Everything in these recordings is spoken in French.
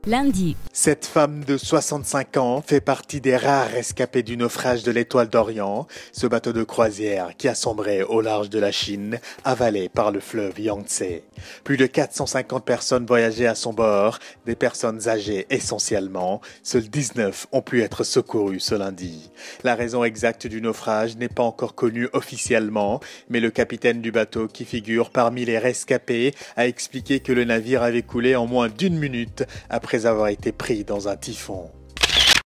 Lundi. Cette femme de 65 ans fait partie des rares rescapés du naufrage de l'Étoile d'Orient, ce bateau de croisière qui a sombré au large de la Chine, avalé par le fleuve Yangtze. Plus de 450 personnes voyageaient à son bord, des personnes âgées essentiellement. Seuls 19 ont pu être secourus ce lundi. La raison exacte du naufrage n'est pas encore connue officiellement, mais le capitaine du bateau qui figure parmi les rescapés a expliqué que le navire avait coulé en moins d'1 minute après avoir été pris dans un typhon.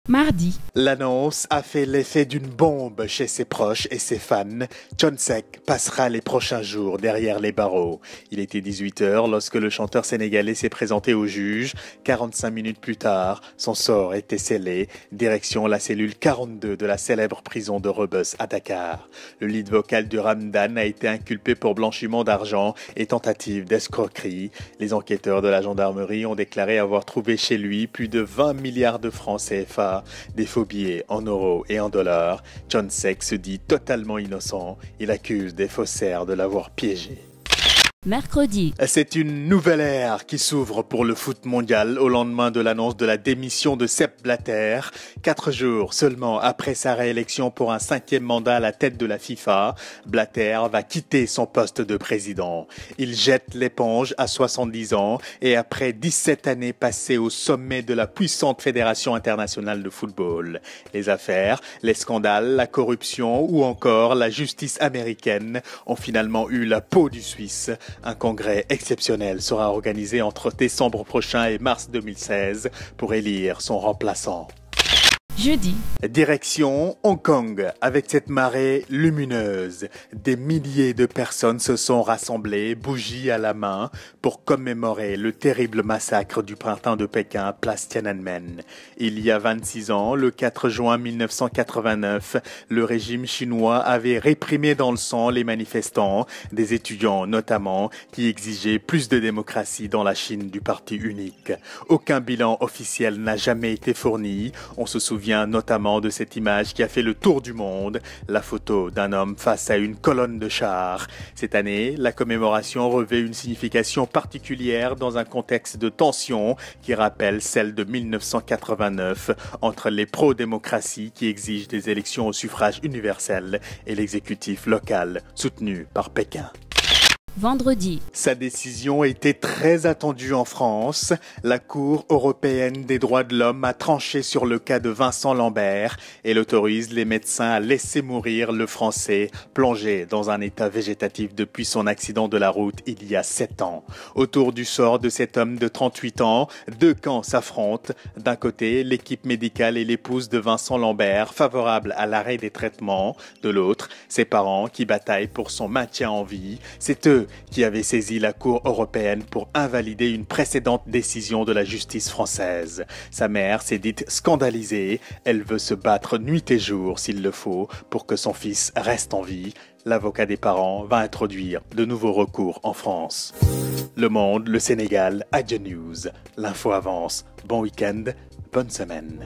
Mardi. L'annonce a fait l'effet d'une bombe chez ses proches et ses fans. Thione Seck passera les prochains jours derrière les barreaux. Il était 18h lorsque le chanteur sénégalais s'est présenté au juge. 45 minutes plus tard, son sort était scellé. Direction la cellule 42 de la célèbre prison de Rebeuss à Dakar. Le lead vocal du Ramadan a été inculpé pour blanchiment d'argent et tentative d'escroquerie. Les enquêteurs de la gendarmerie ont déclaré avoir trouvé chez lui plus de 20 milliards de francs CFA. Des faux billets en euros et en dollars. Thione Seck se dit totalement innocent. Il accuse des faussaires de l'avoir piégé. Mercredi. C'est une nouvelle ère qui s'ouvre pour le foot mondial au lendemain de l'annonce de la démission de Sepp Blatter. 4 jours seulement après sa réélection pour un 5e mandat à la tête de la FIFA, Blatter va quitter son poste de président. Il jette l'éponge à 70 ans et après 17 années passées au sommet de la puissante Fédération internationale de football. Les affaires, les scandales, la corruption ou encore la justice américaine ont finalement eu la peau du Suisse. Un congrès exceptionnel sera organisé entre décembre prochain et mars 2016 pour élire son remplaçant. Jeudi. Direction Hong Kong, avec cette marée lumineuse. Des milliers de personnes se sont rassemblées, bougies à la main, pour commémorer le terrible massacre du printemps de Pékin, place Tiananmen. Il y a 26 ans, le 4 juin 1989, le régime chinois avait réprimé dans le sang les manifestants, des étudiants notamment, qui exigeaient plus de démocratie dans la Chine du parti unique. Aucun bilan officiel n'a jamais été fourni. On se souvient notamment de cette image qui a fait le tour du monde, la photo d'un homme face à une colonne de chars. Cette année, la commémoration revêt une signification particulière dans un contexte de tension qui rappelle celle de 1989 entre les pro-démocraties qui exigent des élections au suffrage universel et l'exécutif local soutenu par Pékin. Vendredi. Sa décision était très attendue en France. La Cour européenne des droits de l'homme a tranché sur le cas de Vincent Lambert et l'autorise les médecins à laisser mourir le Français, plongé dans un état végétatif depuis son accident de la route il y a 7 ans. Autour du sort de cet homme de 38 ans, 2 camps s'affrontent. D'un côté, l'équipe médicale et l'épouse de Vincent Lambert, favorable à l'arrêt des traitements. De l'autre, ses parents qui bataillent pour son maintien en vie. C'est eux qui avait saisi la Cour européenne pour invalider une précédente décision de la justice française. Sa mère s'est dite scandalisée. Elle veut se battre nuit et jour, s'il le faut, pour que son fils reste en vie. L'avocat des parents va introduire de nouveaux recours en France. Le Monde, le Sénégal, Adja News. L'info avance. Bon week-end, bonne semaine.